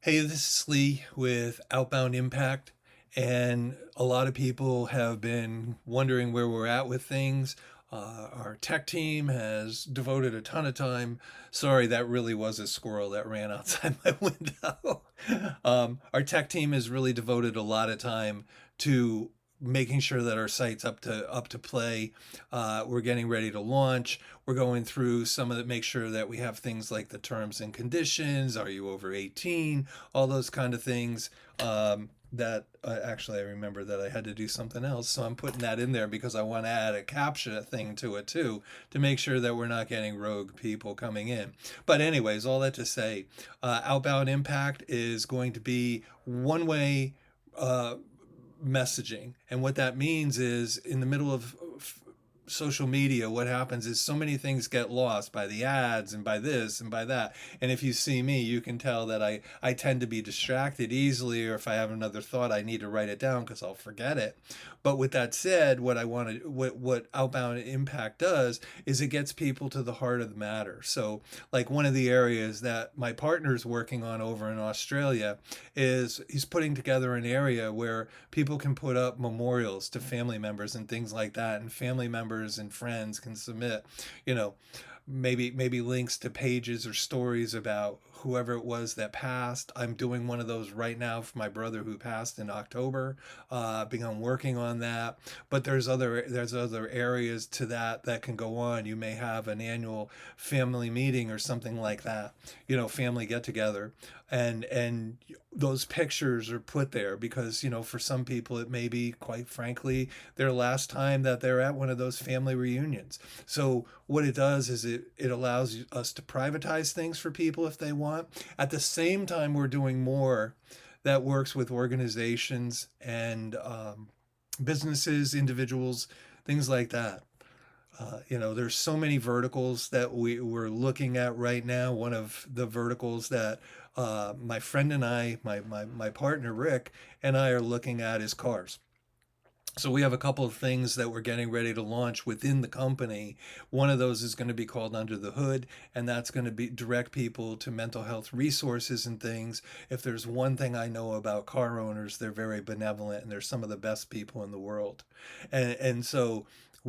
Hey, this is Lee with Outbound Impact, and a lot of people have been wondering where we're at with things. Our tech team has devoted a ton of time. Sorry, that really was a squirrel that ran outside my window. Our tech team has really devoted a lot of time to making sure that our site's up to play. We're getting ready to launch. We're going through some of the make sure that we have things like the terms and conditions. Are you over 18? All those kind of things. That actually I remember that I had to do something else, so I'm putting that in there because I want to add a captcha thing to it too to make sure that we're not getting rogue people coming in. But anyways, all that to say, Outbound Impact is going to be one way messaging. And what that means is in the middle of social media, what happens is so many things get lost by the ads and by this and by that. And if you see me, you can tell that I tend to be distracted easily, or if I have another thought, I need to write it down because I'll forget it. But with that said, what Outbound Impact does is it gets people to the heart of the matter. So, like one of the areas that my partner's working on over in Australia is he's putting together an area where people can put up memorials to family members and things like that, and family members and friends can submit, you know, maybe links to pages or stories about whoever it was that passed. I'm doing one of those right now for my brother who passed in October. I'm working on that, but there's other areas to that can go on. You may have an annual family meeting or something like that, family get together, and those pictures are put there because for some people it may be, quite frankly, their last time that they're at one of those family reunions. So what it does is it allows us to privatize things for people if they want. At the same time, we're doing more that works with organizations and businesses, individuals, things like that. There's so many verticals that we're looking at right now. One of the verticals that my friend and my partner Rick and I are looking at is cars. So we have a couple of things that we're getting ready to launch within the company. One of those is going to be called Under the Hood, and that's going to be direct people to mental health resources and things. If there's one thing I know about car owners, they're very benevolent and they're some of the best people in the world. And so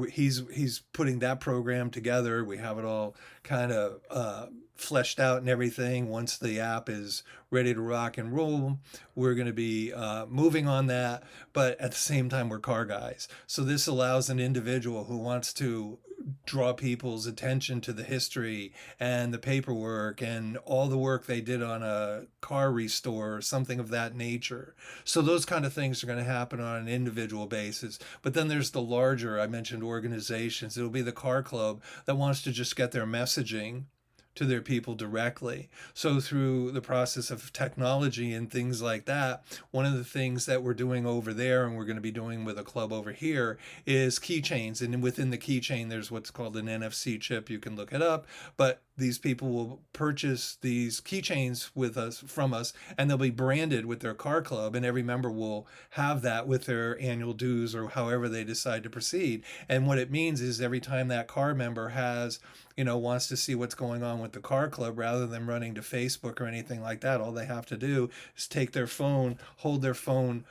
he's putting that program together. We have it all kind of fleshed out and everything. Once the app is ready to rock and roll, we're going to be moving on that. But at the same time, we're car guys. So this allows an individual who wants to draw people's attention to the history and the paperwork and all the work they did on a car restore or something of that nature. So those kind of things are going to happen on an individual basis. But then there's the larger, I mentioned, organizations. It'll be the car club that wants to just get their messaging to their people directly. So through the process of technology and things like that, one of the things that we're doing over there and we're going to be doing with a club over here is keychains. And within the keychain, there's what's called an NFC chip. You can look it up, but these people will purchase these keychains with us from us, and they'll be branded with their car club, and every member will have that with their annual dues or however they decide to proceed. And what it means is every time that car member wants to see what's going on with the car club, rather than running to Facebook or anything like that, all they have to do is take their phone, hold their phone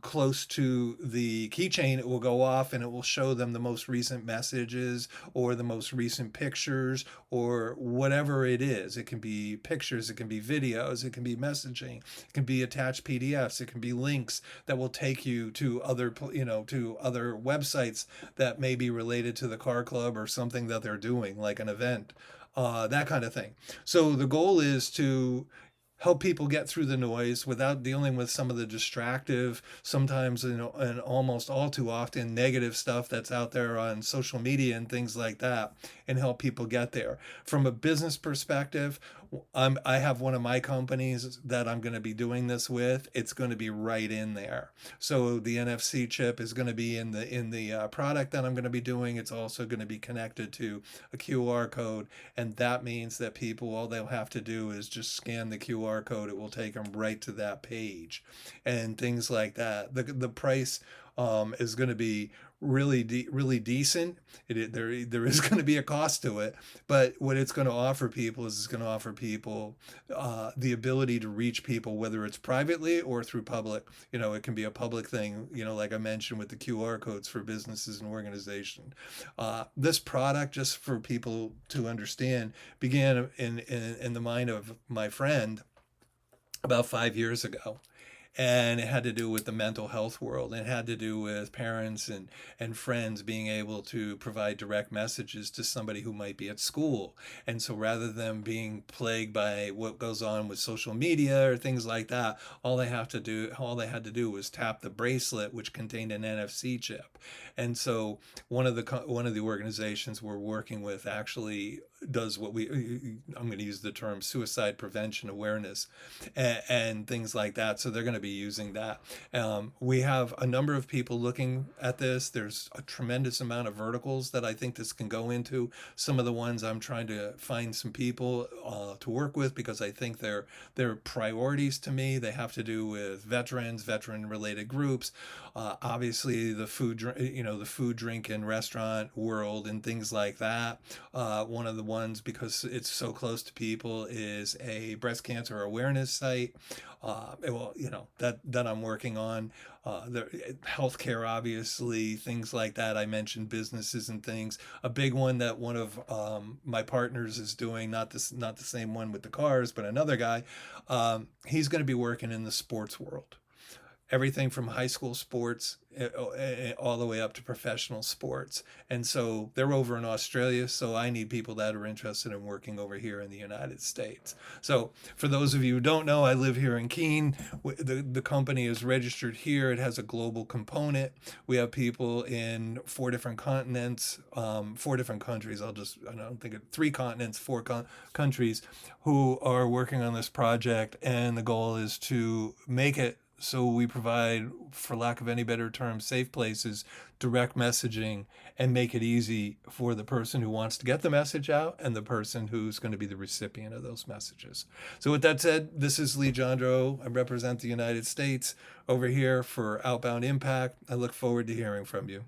close to the keychain. It will go off and it will show them the most recent messages or the most recent pictures or whatever it is. It can be pictures, it can be videos, it can be messaging, it can be attached PDFs, it can be links that will take you to other websites that may be related to the car club or something that they're doing, like an event, that kind of thing. So the goal is to help people get through the noise without dealing with some of the distractive, sometimes, and almost all too often negative stuff that's out there on social media and things like that, and help people get there. From a business perspective, I have one of my companies that I'm going to be doing this with. It's going to be right in there. So the NFC chip is going to be in the product that I'm going to be doing. It's also going to be connected to a QR code, and that means that people, all they'll have to do is just scan the QR code. It will take them right to that page, and things like that. The price is going to be really decent. There is going to be a cost to it, but what it's going to offer people is it's going to offer people the ability to reach people, whether it's privately or through public. It can be a public thing, like I mentioned with the QR codes for businesses and organizations. This product, just for people to understand, began in the mind of my friend about 5 years ago. And it had to do with the mental health world. It had to do with parents and friends being able to provide direct messages to somebody who might be at school. And so rather than being plagued by what goes on with social media or things like that, all they had to do was tap the bracelet, which contained an NFC chip. And so one of the organizations we're working with actually does I'm going to use the term suicide prevention awareness and things like that. So they're going to be using that. We have a number of people looking at this. There's a tremendous amount of verticals that I think this can go into. Some of the ones I'm trying to find some people to work with, because I think they're priorities to me. They have to do with veteran related groups, obviously the food, drink, and restaurant world and things like that. One of the ones, because it's so close to people, is a breast cancer awareness site. That I'm working on. The healthcare, obviously, things like that. I mentioned businesses and things. A big one that one of my partners is doing, not the same one with the cars, but another guy. He's going to be working in the sports world, everything from high school sports all the way up to professional sports. And so they're over in Australia, so I need people that are interested in working over here in the United States. So for those of you who don't know, I live here in Keene. The company is registered here. It has a global component. We have people in 4 different continents, 4 different countries. I don't think 3 continents, 4 countries who are working on this project. And the goal is to make it so we provide, for lack of any better term, safe places, direct messaging, and make it easy for the person who wants to get the message out and the person who's going to be the recipient of those messages. So with that said, this is Lee Jandro. I represent the United States over here for Outbound Impact. I look forward to hearing from you.